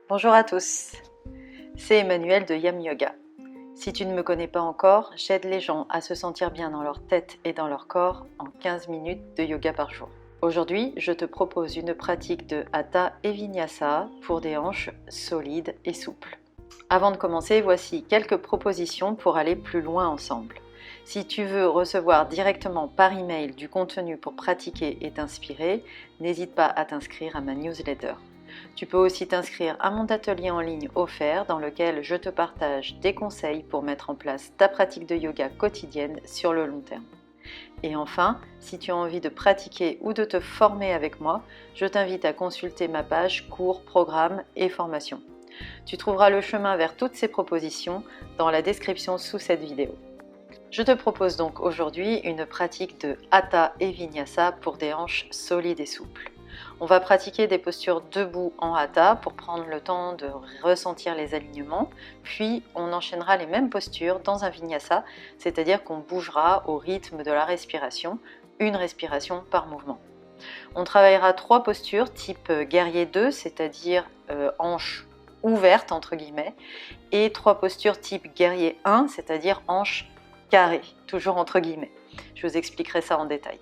Bonjour à tous, c'est Emmanuelle de Yam Yoga. Si tu ne me connais pas encore, j'aide les gens à se sentir bien dans leur tête et dans leur corps en 15 minutes de yoga par jour. Aujourd'hui, je te propose une pratique de Hatha et Vinyasa pour des hanches solides et souples. Avant de commencer, voici quelques propositions pour aller plus loin ensemble. Si tu veux recevoir directement par email du contenu pour pratiquer et t'inspirer, n'hésite pas à t'inscrire à ma newsletter. Tu peux aussi t'inscrire à mon atelier en ligne offert dans lequel je te partage des conseils pour mettre en place ta pratique de yoga quotidienne sur le long terme. Et enfin, si tu as envie de pratiquer ou de te former avec moi, je t'invite à consulter ma page cours, programme et formation. Tu trouveras le chemin vers toutes ces propositions dans la description sous cette vidéo. Je te propose donc aujourd'hui une pratique de Hatha et Vinyasa pour des hanches solides et souples. On va pratiquer des postures debout en Hatha pour prendre le temps de ressentir les alignements, puis on enchaînera les mêmes postures dans un Vinyasa, c'est-à-dire qu'on bougera au rythme de la respiration, une respiration par mouvement. On travaillera 3 postures type guerrier 2, c'est-à-dire hanches ouvertes entre guillemets, et 3 postures type guerrier 1, c'est-à-dire hanches carrées, toujours entre guillemets. Je vous expliquerai ça en détail.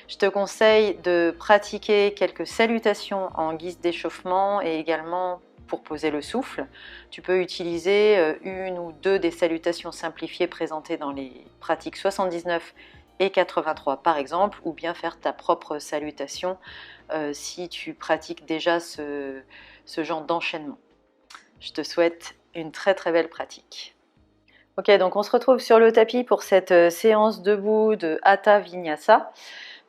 Je te conseille de pratiquer quelques salutations en guise d'échauffement et également pour poser le souffle. Tu peux utiliser une ou deux des salutations simplifiées présentées dans les pratiques 79 et 83 par exemple, ou bien faire ta propre salutation si tu pratiques déjà ce genre d'enchaînement. Je te souhaite une très très belle pratique. Ok, donc on se retrouve sur le tapis pour cette séance debout de Hatha Vinyasa.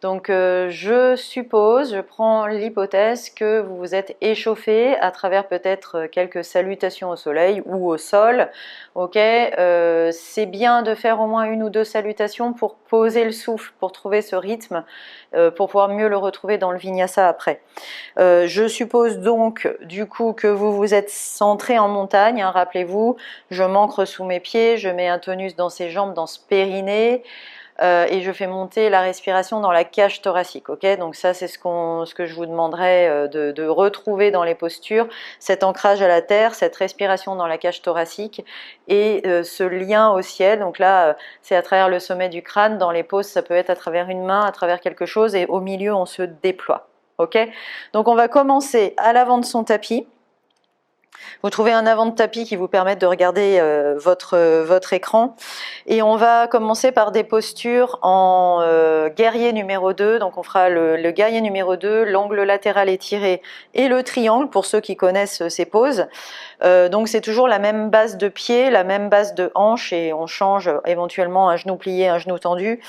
Donc je prends l'hypothèse que vous vous êtes échauffé à travers peut-être quelques salutations au soleil ou au sol. Ok, c'est bien de faire au moins 1 ou 2 salutations pour poser le souffle, pour trouver ce rythme, pour pouvoir mieux le retrouver dans le Vinyasa après. Je suppose donc du coup que vous vous êtes centré en montagne, hein, rappelez-vous, je m'ancre sous mes pieds, je mets un tonus dans ses jambes, dans ce périnée. Et je fais monter la respiration dans la cage thoracique. Okay, donc ça, c'est ce que je vous demanderai de retrouver dans les postures, cet ancrage à la terre, cette respiration dans la cage thoracique et ce lien au ciel. Donc là, c'est à travers le sommet du crâne. Dans les poses, ça peut être à travers une main, à travers quelque chose, et au milieu, on se déploie. Okay, donc on va commencer à l'avant de son tapis. Vous trouvez un avant de tapis qui vous permette de regarder votre écran. Et on va commencer par des postures en guerrier numéro 2. Donc on fera le guerrier numéro 2, l'angle latéral étiré et le triangle pour ceux qui connaissent ces poses. Donc c'est toujours la même base de pied, la même base de hanche et on change éventuellement un genou plié, un genou tendu.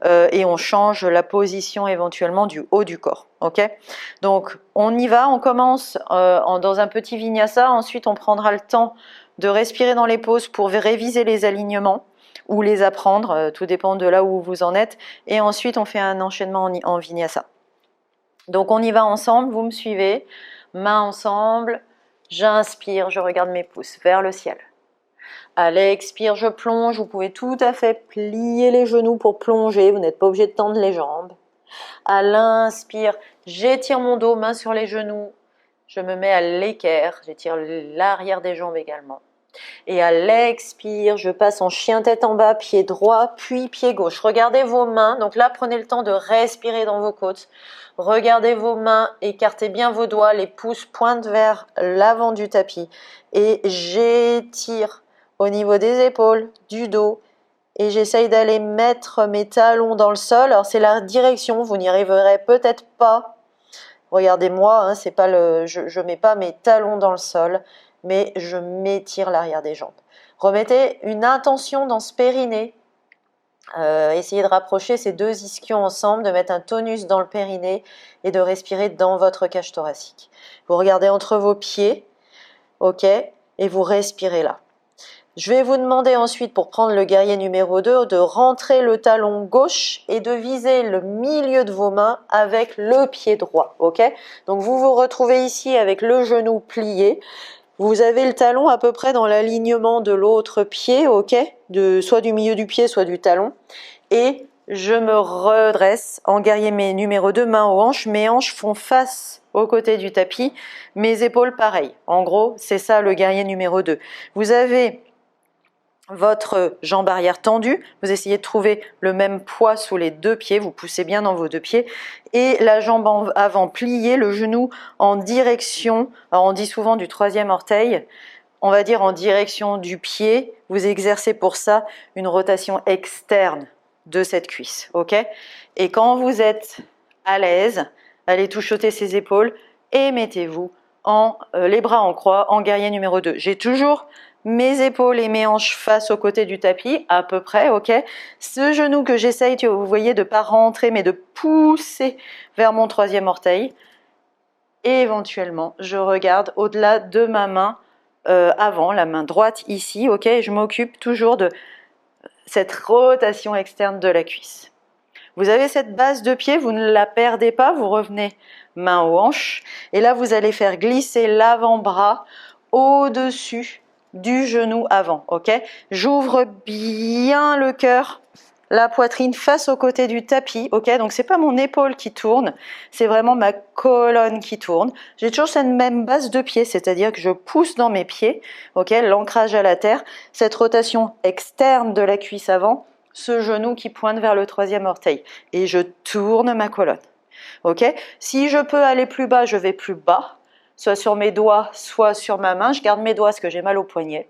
Et on change la position éventuellement du haut du corps. Okay, donc on y va, on commence dans un petit vinyasa, ensuite on prendra le temps de respirer dans les poses pour réviser les alignements ou les apprendre, tout dépend de là où vous en êtes, et ensuite on fait un enchaînement en vinyasa. Donc on y va ensemble, vous me suivez, mains ensemble, j'inspire, je regarde mes pouces vers le ciel. À l'expire, je plonge, vous pouvez tout à fait plier les genoux pour plonger, vous n'êtes pas obligé de tendre les jambes. À l'inspire, j'étire mon dos, main sur les genoux, je me mets à l'équerre, j'étire l'arrière des jambes également. Et à l'expire, je passe en chien tête en bas, pied droit, puis pied gauche. Regardez vos mains, donc là prenez le temps de respirer dans vos côtes. Regardez vos mains, écartez bien vos doigts, les pouces pointent vers l'avant du tapis. Et j'étire au niveau des épaules, du dos. Et j'essaye d'aller mettre mes talons dans le sol. Alors c'est la direction, vous n'y arriverez peut-être pas. Regardez-moi, hein, c'est pas je mets pas mes talons dans le sol, mais je m'étire l'arrière des jambes. Remettez une intention dans ce périnée. Essayez de rapprocher ces 2 ischions ensemble, de mettre un tonus dans le périnée et de respirer dans votre cage thoracique. Vous regardez entre vos pieds, ok, et vous respirez là. Je vais vous demander ensuite, pour prendre le guerrier numéro 2, de rentrer le talon gauche et de viser le milieu de vos mains avec le pied droit. Okay, donc vous vous retrouvez ici avec le genou plié. Vous avez le talon à peu près dans l'alignement de l'autre pied, okay, soit du milieu du pied, soit du talon. Et je me redresse en guerrier numéro 2, main aux hanches. Mes hanches font face au côté du tapis, mes épaules pareil. En gros, c'est ça le guerrier numéro 2. Vous avez votre jambe arrière tendue, vous essayez de trouver le même poids sous les deux pieds, vous poussez bien dans vos deux pieds, et la jambe avant pliée, le genou en direction, alors on dit souvent du troisième orteil, on va dire en direction du pied, vous exercez pour ça une rotation externe de cette cuisse, ok? Et quand vous êtes à l'aise, allez touchoter ses épaules et mettez-vous les bras en croix en guerrier numéro 2. J'ai toujours mes épaules et mes hanches face au côté du tapis, à peu près, ok? Ce genou que j'essaye, vous voyez, de ne pas rentrer, mais de pousser vers mon troisième orteil. Et éventuellement, je regarde au-delà de ma main avant, la main droite ici, ok? Je m'occupe toujours de cette rotation externe de la cuisse. Vous avez cette base de pied, vous ne la perdez pas, vous revenez main aux hanches. Et là, vous allez faire glisser l'avant-bras au-dessus du genou avant, ok? J'ouvre bien le cœur, la poitrine face au côté du tapis, ok? Donc c'est pas mon épaule qui tourne, c'est vraiment ma colonne qui tourne. J'ai toujours cette même base de pied, c'est-à-dire que je pousse dans mes pieds, ok? L'ancrage à la terre, cette rotation externe de la cuisse avant, ce genou qui pointe vers le troisième orteil, et je tourne ma colonne, ok? Si je peux aller plus bas, je vais plus bas, soit sur mes doigts, soit sur ma main. Je garde mes doigts parce que j'ai mal au poignet.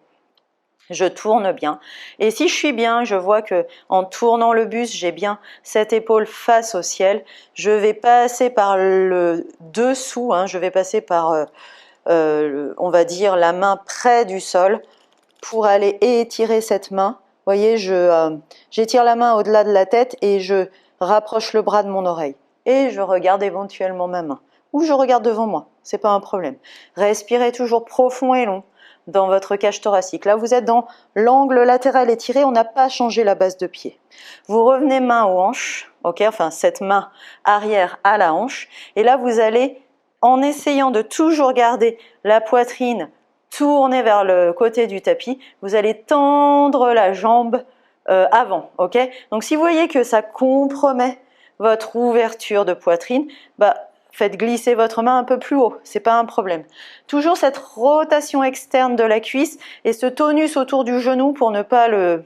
Je tourne bien. Et si je suis bien, je vois que en tournant le buste, j'ai bien cette épaule face au ciel. Je vais passer par le dessous, je vais passer par, on va dire, la main près du sol pour aller étirer cette main. Vous voyez, j'étire la main au-delà de la tête et je rapproche le bras de mon oreille. Et je regarde éventuellement ma main. Ou je regarde devant moi, c'est pas un problème. Respirez toujours profond et long dans votre cage thoracique. Là, vous êtes dans l'angle latéral étiré, on n'a pas changé la base de pied. Vous revenez main aux hanches, ok, enfin cette main arrière à la hanche, et là vous allez, en essayant de toujours garder la poitrine tournée vers le côté du tapis, vous allez tendre la jambe avant, ok. Donc si vous voyez que ça compromet votre ouverture de poitrine, faites glisser votre main un peu plus haut, c'est pas un problème. Toujours cette rotation externe de la cuisse et ce tonus autour du genou pour ne pas le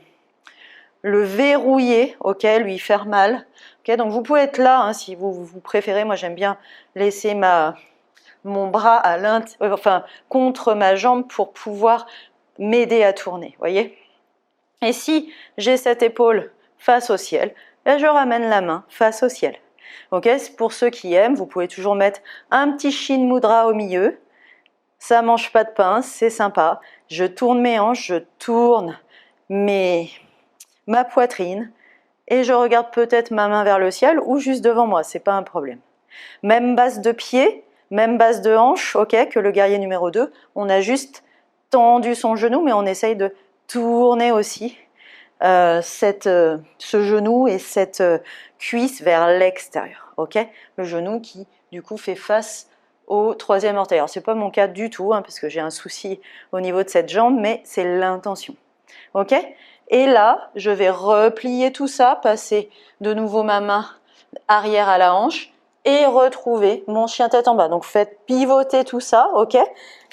verrouiller, ok, lui faire mal. Okay, donc vous pouvez être là si vous préférez. Moi j'aime bien laisser mon bras contre ma jambe pour pouvoir m'aider à tourner, voyez. Et si j'ai cette épaule face au ciel, là je ramène la main face au ciel. Ok, pour ceux qui aiment, vous pouvez toujours mettre un petit Shin Mudra au milieu. Ça mange pas de pain, c'est sympa. Je tourne mes hanches, je tourne ma poitrine et je regarde peut-être ma main vers le ciel ou juste devant moi, c'est pas un problème. Même base de pied, même base de hanche, ok, que le guerrier numéro 2. On a juste tendu son genou, mais on essaye de tourner aussi ce genou et cette cuisse vers l'extérieur, ok? Le genou qui du coup fait face au troisième orteil. Alors c'est pas mon cas du tout, parce que j'ai un souci au niveau de cette jambe, mais c'est l'intention, ok? Et là, je vais replier tout ça, passer de nouveau ma main arrière à la hanche et retrouver mon chien tête en bas. Donc faites pivoter tout ça, ok?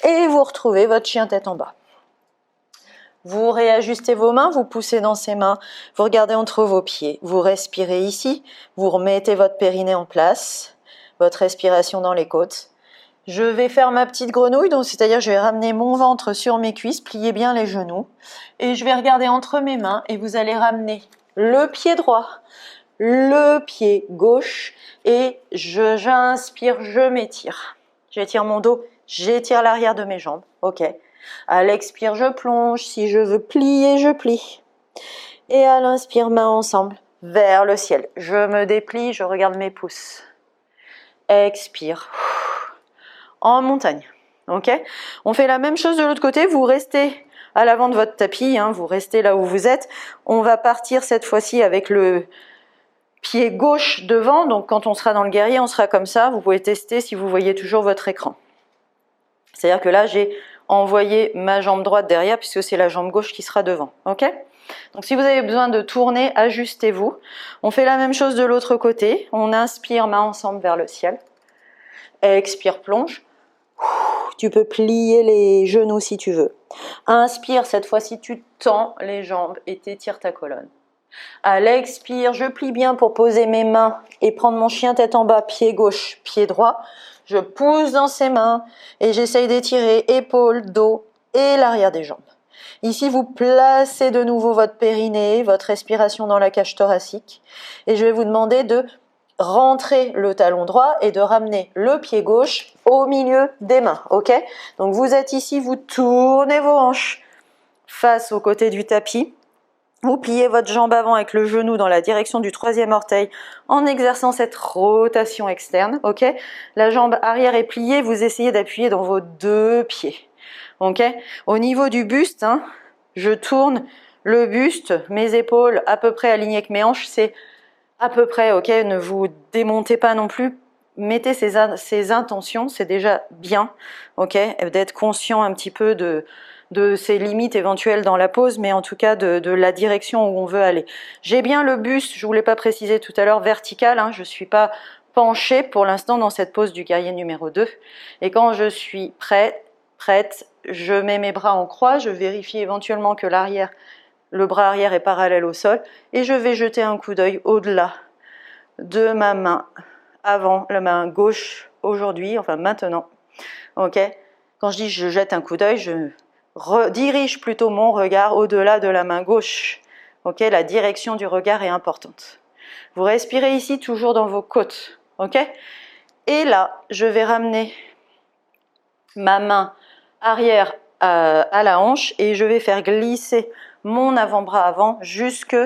Et vous retrouvez votre chien tête en bas. Vous réajustez vos mains, vous poussez dans ces mains, vous regardez entre vos pieds, vous respirez ici, vous remettez votre périnée en place, votre respiration dans les côtes. Je vais faire ma petite grenouille, donc c'est-à-dire je vais ramener mon ventre sur mes cuisses, plier bien les genoux, et je vais regarder entre mes mains et vous allez ramener le pied droit, le pied gauche, et j'inspire, je m'étire. J'étire mon dos, j'étire l'arrière de mes jambes, ok. À l'expire, je plonge. Si je veux plier, je plie. Et à l'inspire, mains ensemble, vers le ciel. Je me déplie, je regarde mes pouces. Expire. En montagne. Ok ? On fait la même chose de l'autre côté. Vous restez à l'avant de votre tapis. Vous restez là où vous êtes. On va partir cette fois-ci avec le pied gauche devant. Donc quand on sera dans le guerrier, on sera comme ça. Vous pouvez tester si vous voyez toujours votre écran. C'est-à-dire que là, j'ai envoyer ma jambe droite derrière puisque c'est la jambe gauche qui sera devant, ok? Donc si vous avez besoin de tourner, ajustez-vous. On fait la même chose de l'autre côté. On inspire, mains ensemble vers le ciel. Expire, plonge. Tu peux plier les genoux si tu veux. Inspire, cette fois-ci tu tends les jambes et t'étires ta colonne. À l'expire, je plie bien pour poser mes mains et prendre mon chien tête en bas, pied gauche, pied droit. Je pousse dans ses mains et j'essaye d'étirer épaules, dos et l'arrière des jambes. Ici, vous placez de nouveau votre périnée, votre respiration dans la cage thoracique. Et je vais vous demander de rentrer le talon droit et de ramener le pied gauche au milieu des mains. Ok? Donc vous êtes ici, vous tournez vos hanches face au côté du tapis. Vous pliez votre jambe avant avec le genou dans la direction du troisième orteil en exerçant cette rotation externe. Ok? La jambe arrière est pliée, vous essayez d'appuyer dans vos deux pieds. Ok? Au niveau du buste, je tourne le buste, mes épaules à peu près alignées avec mes hanches, c'est à peu près, ok? Ne vous démontez pas non plus, mettez ces intentions, c'est déjà bien, ok? D'être conscient un petit peu de ses limites éventuelles dans la pose, mais en tout cas de la direction où on veut aller. J'ai bien le buste, je ne vous l'ai pas précisé tout à l'heure, vertical, je ne suis pas penchée pour l'instant dans cette pose du guerrier numéro 2, et quand je suis prête, je mets mes bras en croix, je vérifie éventuellement que le bras arrière est parallèle au sol et je vais jeter un coup d'œil au-delà de ma main avant, la main gauche aujourd'hui, enfin maintenant. Ok? Quand je dis je jette un coup d'œil, je redirige plutôt mon regard au-delà de la main gauche. Ok? La direction du regard est importante. Vous respirez ici toujours dans vos côtes. Ok? Et là, je vais ramener ma main arrière à la hanche et je vais faire glisser mon avant-bras avant jusque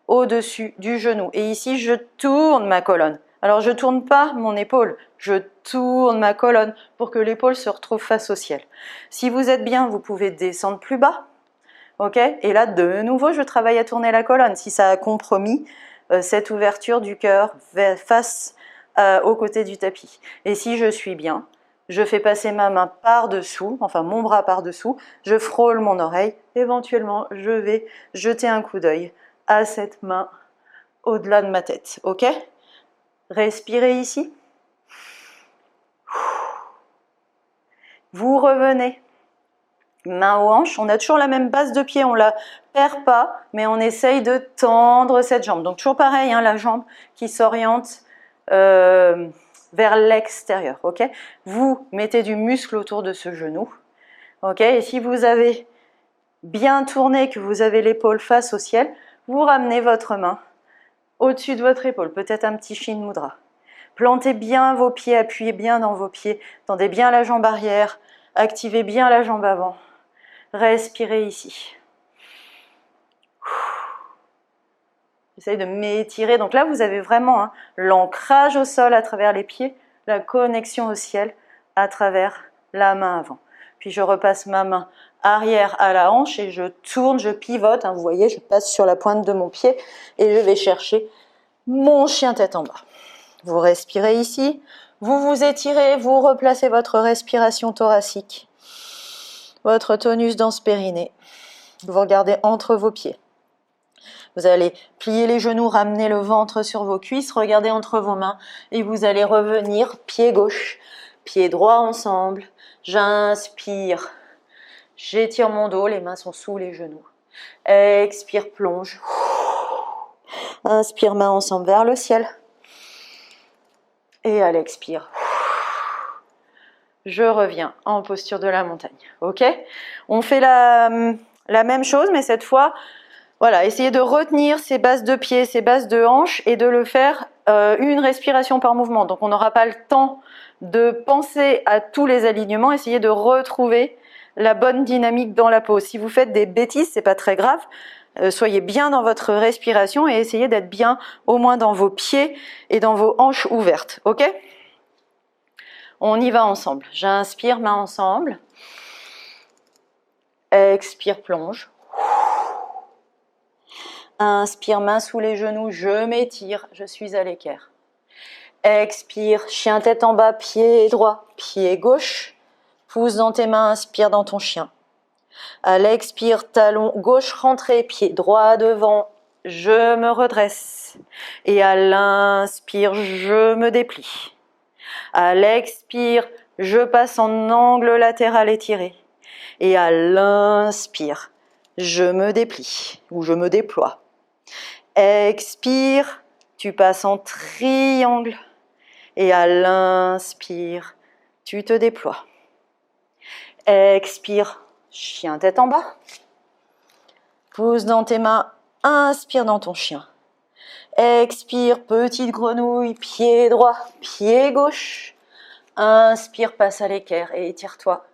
au-dessus du genou. Et ici, je tourne ma colonne. Alors, je ne tourne pas mon épaule, je tourne ma colonne pour que l'épaule se retrouve face au ciel. Si vous êtes bien, vous pouvez descendre plus bas. Ok? Et là, de nouveau, je travaille à tourner la colonne. Si ça a compromis cette ouverture du cœur face au côté du tapis. Et si je suis bien, je fais passer ma main par-dessous, enfin mon bras par-dessous, je frôle mon oreille, éventuellement je vais jeter un coup d'œil à cette main au-delà de ma tête, ok? Respirez ici. Vous revenez, main aux hanches, on a toujours la même base de pied, on ne la perd pas, mais on essaye de tendre cette jambe. Donc toujours pareil, la jambe qui s'oriente vers l'extérieur, ok? Vous mettez du muscle autour de ce genou, ok? Et si vous avez bien tourné, que vous avez l'épaule face au ciel, vous ramenez votre main au-dessus de votre épaule, peut-être un petit Shin Mudra. Plantez bien vos pieds, appuyez bien dans vos pieds, tendez bien la jambe arrière, activez bien la jambe avant. Respirez ici. J'essaye de m'étirer. Donc là, vous avez vraiment l'ancrage au sol à travers les pieds, la connexion au ciel à travers la main avant. Puis je repasse ma main arrière à la hanche et je tourne, je pivote. Vous voyez, je passe sur la pointe de mon pied et je vais chercher mon chien tête en bas. Vous respirez ici, vous vous étirez, vous replacez votre respiration thoracique, votre tonus dans ce périnée. Vous regardez entre vos pieds. Vous allez plier les genoux, ramener le ventre sur vos cuisses, regardez entre vos mains et vous allez revenir pied gauche, pied droit ensemble. J'inspire, j'étire mon dos, les mains sont sous les genoux. Expire, plonge. Inspire, mains ensemble vers le ciel. Et à l'expire, je reviens en posture de la montagne. Ok? On fait la même chose, mais cette fois, voilà, essayez de retenir ces bases de pieds, ces bases de hanches et de le faire une respiration par mouvement. Donc on n'aura pas le temps de penser à tous les alignements. Essayez de retrouver la bonne dynamique dans la pose. Si vous faites des bêtises, c'est pas très grave. Soyez bien dans votre respiration et essayez d'être bien au moins dans vos pieds et dans vos hanches ouvertes. Ok? On y va ensemble. J'inspire, main ensemble. Expire, plonge. Inspire, main sous les genoux, je m'étire, je suis à l'équerre. Expire, chien tête en bas, pied droit, pied gauche. Pousse dans tes mains, inspire dans ton chien. À l'expire, talon gauche rentré, pied droit devant, je me redresse. Et à l'inspire, je me déplie. À l'expire, je passe en angle latéral étiré. Et à l'inspire, je me déplie ou je me déploie. Expire, tu passes en triangle. Et à l'inspire, tu te déploies. Expire, chien tête en bas. Pousse dans tes mains, inspire dans ton chien. Expire, petite grenouille, pied droit, pied gauche. Inspire, passe à l'équerre et étire-toi.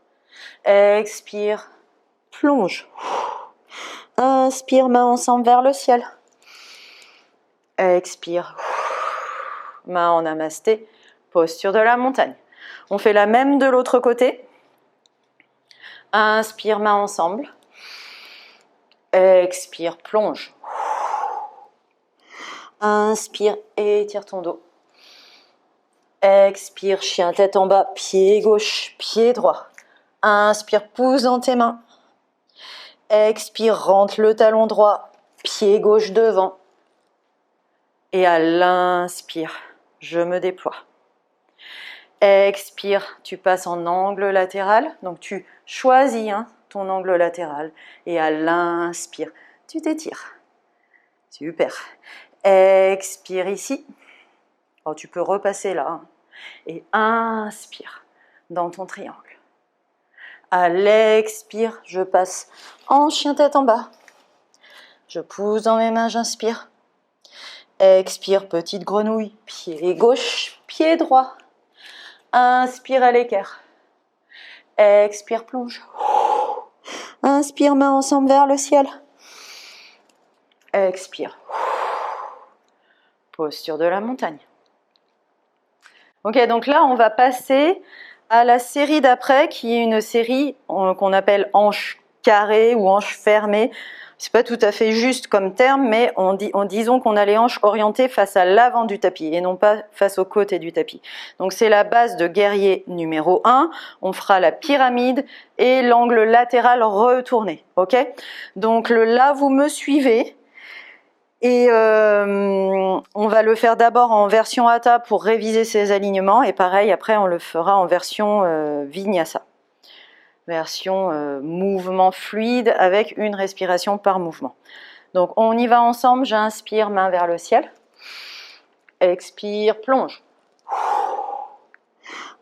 Expire, plonge. Inspire, main ensemble vers le ciel. Expire, main en namasté, posture de la montagne. On fait la même de l'autre côté. Inspire, main ensemble. Expire, plonge. Inspire, étire ton dos. Expire, chien tête en bas, pied gauche, pied droit. Inspire, pousse dans tes mains. Expire, rentre le talon droit, pied gauche devant. Et à l'inspire, je me déploie. Expire, tu passes en angle latéral. Donc tu choisis ton angle latéral. Et à l'inspire, tu t'étires. Super. Expire ici. Oh, tu peux repasser là. Et inspire dans ton triangle. À l'expire, je passe en chien tête en bas. Je pousse dans mes mains, j'inspire. Expire, petite grenouille, pied gauche, pied droit. Inspire à l'équerre. Expire, plonge. Inspire, main ensemble vers le ciel. Expire. Posture de la montagne. Ok, donc là, on va passer à la série d'après, qui est une série qu'on appelle hanche carrée ou hanche fermée. C'est pas tout à fait juste comme terme, mais disons qu'on a les hanches orientées face à l'avant du tapis et non pas face au côté du tapis. Donc c'est la base de guerrier numéro 1. On fera la pyramide et l'angle latéral retourné. Ok? Donc là, vous me suivez. Et on va le faire d'abord en version Hatha pour réviser ses alignements. Et pareil, après, on le fera en version Vinyasa. Version mouvement fluide avec une respiration par mouvement. Donc on y va ensemble, j'inspire, main vers le ciel. Expire, plonge.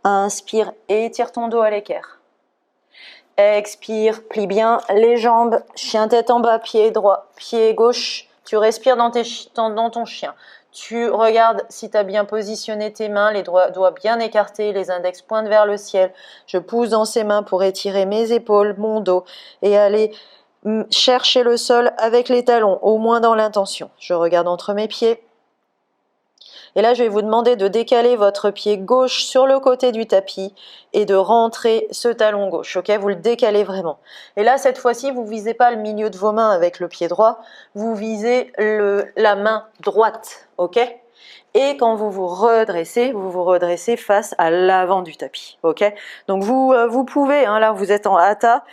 Inspire, étire ton dos à l'équerre. Expire, plie bien les jambes, chien tête en bas, pied droit, pied gauche. Tu respires dans ton chien. Tu regardes si tu as bien positionné tes mains, les doigts bien écartés, les index pointent vers le ciel. Je pousse dans ces mains pour étirer mes épaules, mon dos et aller chercher le sol avec les talons, au moins dans l'intention. Je regarde entre mes pieds. Et là, je vais vous demander de décaler votre pied gauche sur le côté du tapis et de rentrer ce talon gauche. Ok, vous le décalez vraiment. Et là, cette fois-ci, vous ne visez pas le milieu de vos mains avec le pied droit, vous visez la main droite. Ok ? Et quand vous vous redressez face à l'avant du tapis. Ok ? Donc vous pouvez, là vous êtes en hatha,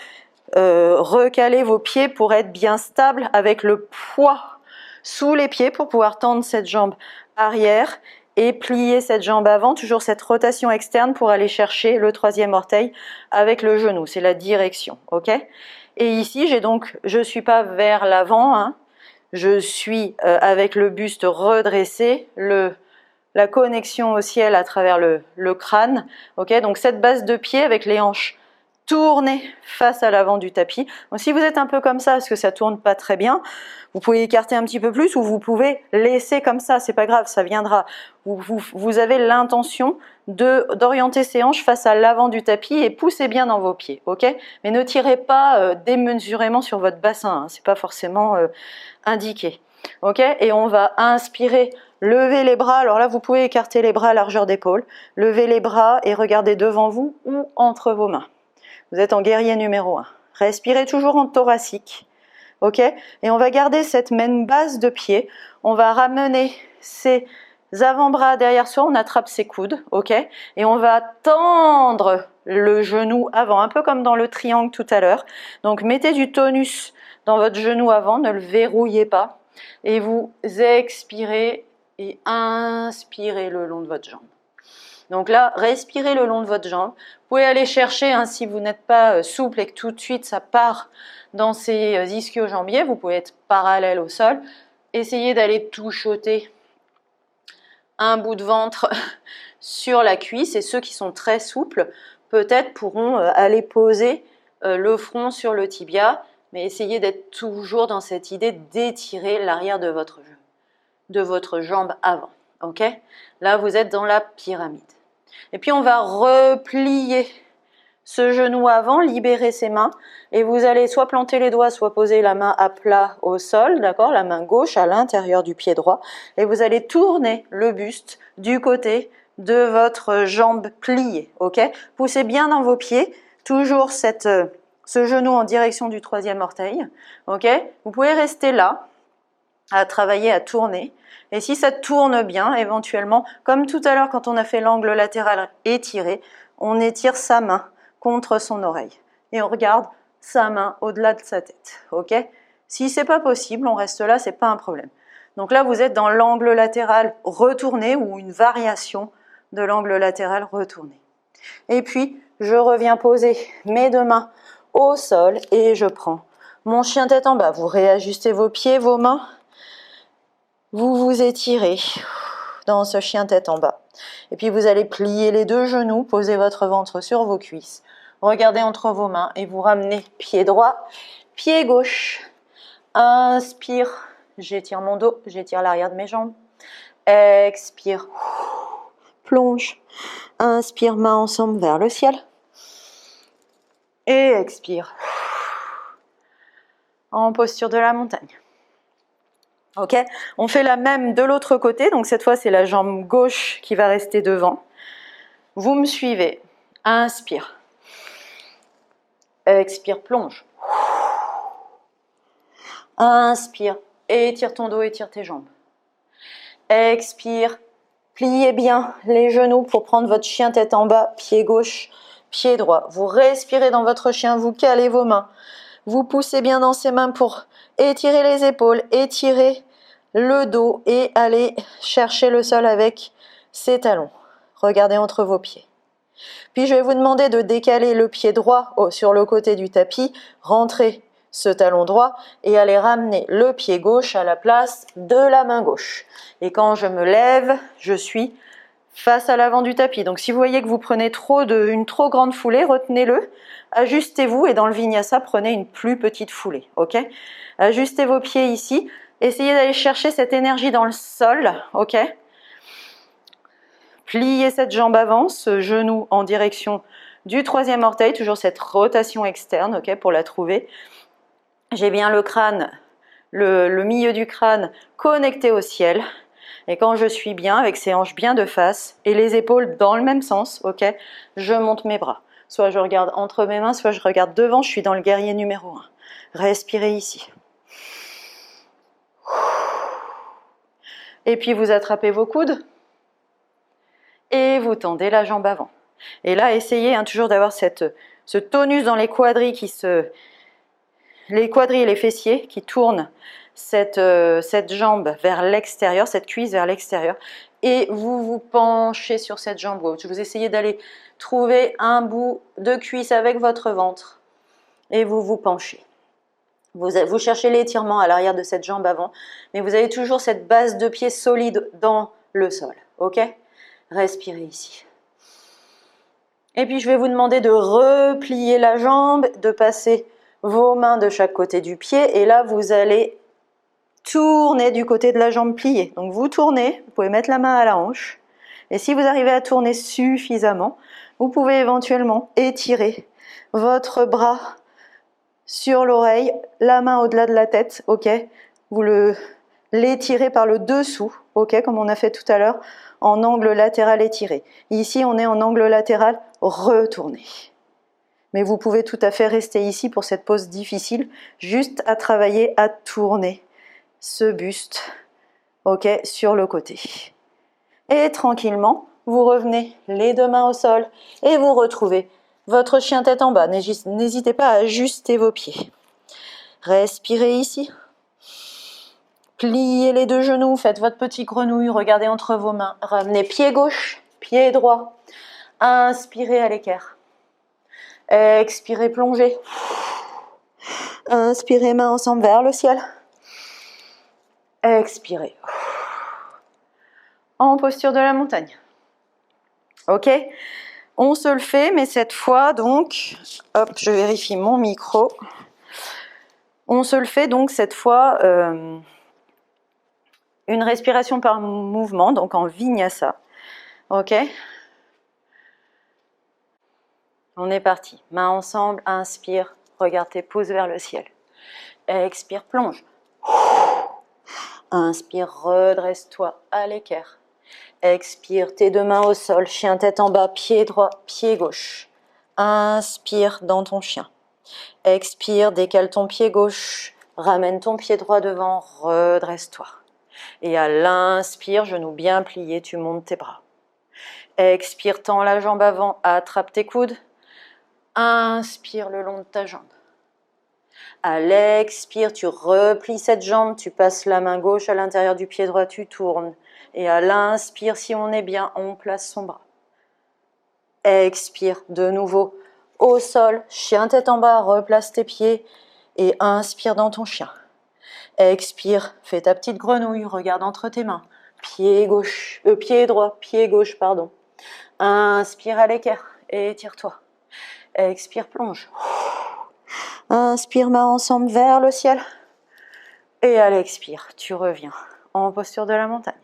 recaler vos pieds pour être bien stable avec le poids sous les pieds pour pouvoir tendre cette jambe arrière et plier cette jambe avant, toujours cette rotation externe pour aller chercher le troisième orteil avec le genou, c'est la direction, ok ? Et ici, je suis pas vers l'avant, je suis avec le buste redressé, la connexion au ciel à travers le crâne, ok ? Donc cette base de pied avec les hanches tourner face à l'avant du tapis. Donc, si vous êtes un peu comme ça, parce que ça tourne pas très bien, vous pouvez écarter un petit peu plus ou vous pouvez laisser comme ça, c'est pas grave, ça viendra. Vous avez l'intention d'orienter ces hanches face à l'avant du tapis et poussez bien dans vos pieds, ok ? Mais ne tirez pas démesurément sur votre bassin, c'est pas forcément indiqué, ok ? Et on va inspirer, lever les bras. Alors là, vous pouvez écarter les bras à largeur d'épaule, lever les bras et regarder devant vous ou entre vos mains. Vous êtes en guerrier numéro 1. Respirez toujours en thoracique. Ok ? Et on va garder cette même base de pied. On va ramener ces avant-bras derrière soi, on attrape ses coudes, ok? Et on va tendre le genou avant, un peu comme dans le triangle tout à l'heure. Donc mettez du tonus dans votre genou avant, ne le verrouillez pas. Et vous expirez et inspirez le long de votre jambe. Donc là, respirez le long de votre jambe. Vous pouvez aller chercher, hein, si vous n'êtes pas souple et que tout de suite ça part dans ces ischio-jambiers, vous pouvez être parallèle au sol. Essayez d'aller touchoter un bout de ventre sur la cuisse, et ceux qui sont très souples peut-être pourront aller poser le front sur le tibia, mais essayez d'être toujours dans cette idée d'étirer l'arrière de votre jambe avant. Ok? Là, vous êtes dans la pyramide. Et puis, on va replier ce genou avant, libérer ses mains, et vous allez soit planter les doigts, soit poser la main à plat au sol, d'accord, la main gauche à l'intérieur du pied droit, et vous allez tourner le buste du côté de votre jambe pliée, ok? Poussez bien dans vos pieds, toujours ce genou en direction du troisième orteil, ok? Vous pouvez rester là, à travailler, à tourner, et si ça tourne bien, éventuellement, comme tout à l'heure quand on a fait l'angle latéral étiré, on étire sa main contre son oreille. Et on regarde sa main au-delà de sa tête. Ok? Si c'est pas possible, on reste là, c'est pas un problème. Donc là, vous êtes dans l'angle latéral retourné ou une variation de l'angle latéral retourné. Et puis, je reviens poser mes deux mains au sol et je prends mon chien tête en bas. Vous réajustez vos pieds, vos mains. Vous vous étirez dans ce chien tête en bas. Et puis, vous allez plier les deux genoux, poser votre ventre sur vos cuisses. Regardez entre vos mains et vous ramenez pied droit, pied gauche. Inspire, j'étire mon dos, j'étire l'arrière de mes jambes. Expire, plonge. Inspire, main ensemble vers le ciel. Et expire, en posture de la montagne. Ok, on fait la même de l'autre côté, donc cette fois c'est la jambe gauche qui va rester devant. Vous me suivez. Inspire. Expire, plonge. Inspire, étire ton dos, étire tes jambes. Expire, pliez bien les genoux pour prendre votre chien tête en bas, pied gauche, pied droit. Vous respirez dans votre chien, vous calez vos mains. Vous poussez bien dans ces mains pour étirer les épaules, étirer le dos et aller chercher le sol avec ses talons. Regardez entre vos pieds. Puis je vais vous demander de décaler le pied droit sur le côté du tapis, rentrer ce talon droit et aller ramener le pied gauche à la place de la main gauche. Et quand je me lève, je suis face à l'avant du tapis. Donc si vous voyez que vous prenez une trop grande foulée, retenez-le, ajustez-vous et dans le vinyasa, prenez une plus petite foulée. Ok? Ajustez vos pieds ici, essayez d'aller chercher cette énergie dans le sol. Ok? Pliez cette jambe avant, ce genou en direction du troisième orteil, toujours cette rotation externe, ok, pour la trouver. J'ai bien le crâne, le milieu du crâne connecté au ciel. Et quand je suis bien, avec ces hanches bien de face et les épaules dans le même sens, ok, je monte mes bras. Soit je regarde entre mes mains, soit je regarde devant, je suis dans le guerrier numéro 1. Respirez ici. Et puis vous attrapez vos coudes. Et vous tendez la jambe avant. Et là, essayez toujours d'avoir ce tonus dans les quadris les quadris et les fessiers qui tournent cette jambe vers l'extérieur, cette cuisse vers l'extérieur. Et vous vous penchez sur cette jambe gauche. Vous essayez d'aller trouver un bout de cuisse avec votre ventre. Et vous vous penchez. Vous cherchez l'étirement à l'arrière de cette jambe avant. Mais vous avez toujours cette base de pied solide dans le sol. Ok ? Respirez ici. Et puis je vais vous demander de replier la jambe, de passer vos mains de chaque côté du pied et là vous allez tourner du côté de la jambe pliée. Donc vous tournez, vous pouvez mettre la main à la hanche et si vous arrivez à tourner suffisamment, vous pouvez éventuellement étirer votre bras sur l'oreille, la main au-delà de la tête, ok? Vous l'étirez par le dessous, ok? Comme on a fait tout à l'heure, en angle latéral étiré. Ici, on est en angle latéral retourné. Mais vous pouvez tout à fait rester ici pour cette pose difficile, juste à travailler à tourner ce buste, ok, sur le côté. Et tranquillement, vous revenez les deux mains au sol et vous retrouvez votre chien tête en bas. N'hésitez pas à ajuster vos pieds. Respirez ici. Pliez les deux genoux, faites votre petit grenouille, regardez entre vos mains. Ramenez pied gauche, pied droit. Inspirez à l'équerre. Expirez, plongez. Inspirez, mains ensemble vers le ciel. Expirez. En posture de la montagne. Ok, on se le fait, mais cette fois donc, hop, je vérifie mon micro. On se le fait donc cette fois une respiration par mouvement, donc en vinyasa. Ok, on est parti. Mains ensemble, inspire, regarde tes pouces vers le ciel. Expire, plonge. Inspire, redresse-toi à l'équerre. Expire, tes deux mains au sol, chien tête en bas, pied droit, pied gauche. Inspire dans ton chien. Expire, décale ton pied gauche, ramène ton pied droit devant, redresse-toi. Et à l'inspire, genou bien plié, tu montes tes bras. Expire, tends la jambe avant, attrape tes coudes. Inspire le long de ta jambe. À l'expire, tu replies cette jambe, tu passes la main gauche à l'intérieur du pied droit, tu tournes. Et à l'inspire, si on est bien, on place son bras. Expire de nouveau au sol, chien tête en bas, replace tes pieds et inspire dans ton chien. Expire, fais ta petite grenouille, regarde entre tes mains. Pied droit, pied gauche, pardon. Inspire à l'équerre, étire-toi. Expire, plonge. Inspire, mains ensemble vers le ciel. Et à l'expire, tu reviens en posture de la montagne.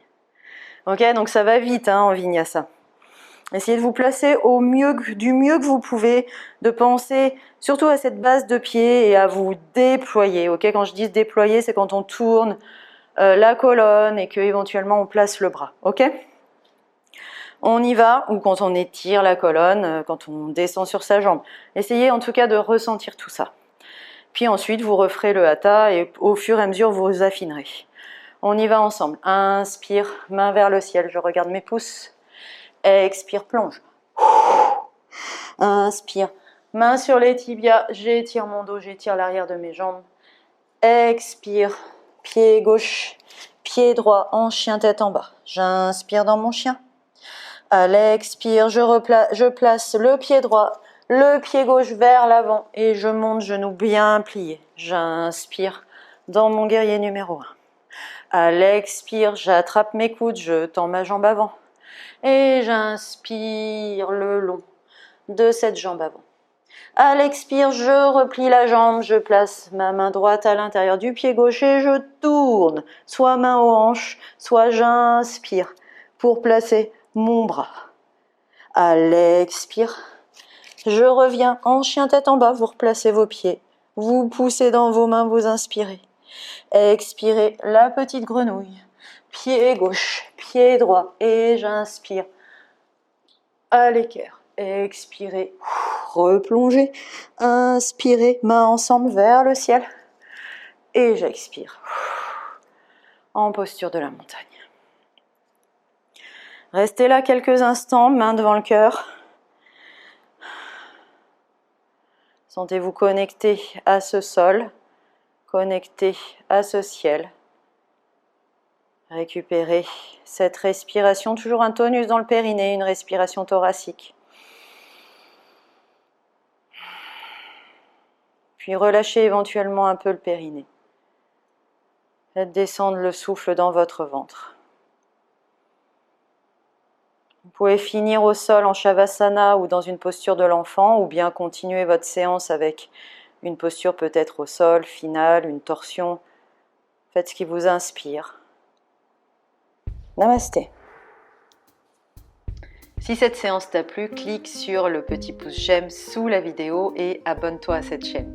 Ok, donc ça va vite en vinyasa. Essayez de vous placer du mieux que vous pouvez, de penser surtout à cette base de pied et à vous déployer. Ok, quand je dis déployer, c'est quand on tourne la colonne et qu'éventuellement on place le bras. Ok, on y va, ou quand on étire la colonne, quand on descend sur sa jambe. Essayez en tout cas de ressentir tout ça. Puis ensuite, vous referez le hatha et au fur et à mesure, vous affinerez. On y va ensemble. Inspire, main vers le ciel, je regarde mes pouces. Expire, plonge. Inspire, main sur les tibias, j'étire mon dos, j'étire l'arrière de mes jambes. Expire, pied gauche, pied droit en chien tête en bas. J'inspire dans mon chien. À l'expire, je place le pied droit, le pied gauche vers l'avant et je monte, genou bien plié. J'inspire dans mon guerrier numéro 1. À l'expire, j'attrape mes coudes, je tends ma jambe avant. Et j'inspire le long de cette jambe avant. À l'expire, je replie la jambe, je place ma main droite à l'intérieur du pied gauche et je tourne, soit main aux hanches, soit j'inspire pour placer mon bras. À l'expire, je reviens en chien tête en bas, vous replacez vos pieds, vous poussez dans vos mains, vous inspirez. Expirez la petite grenouille. Pied gauche, pied droit et j'inspire à l'équerre. Expirez, replongez, inspirez, mains ensemble vers le ciel et j'expire en posture de la montagne. Restez là quelques instants, mains devant le cœur. Sentez-vous connecté à ce sol, connecté à ce ciel. Récupérez cette respiration, toujours un tonus dans le périnée, une respiration thoracique. Puis relâchez éventuellement un peu le périnée. Faites descendre le souffle dans votre ventre. Vous pouvez finir au sol en Shavasana ou dans une posture de l'enfant, ou bien continuer votre séance avec une posture peut-être au sol, finale, une torsion. Faites ce qui vous inspire. Namasté. Si cette séance t'a plu, clique sur le petit pouce j'aime sous la vidéo et abonne-toi à cette chaîne.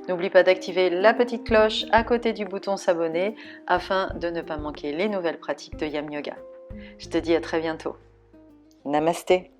N'oublie pas d'activer la petite cloche à côté du bouton s'abonner afin de ne pas manquer les nouvelles pratiques de Yam Yoga. Je te dis à très bientôt. Namasté.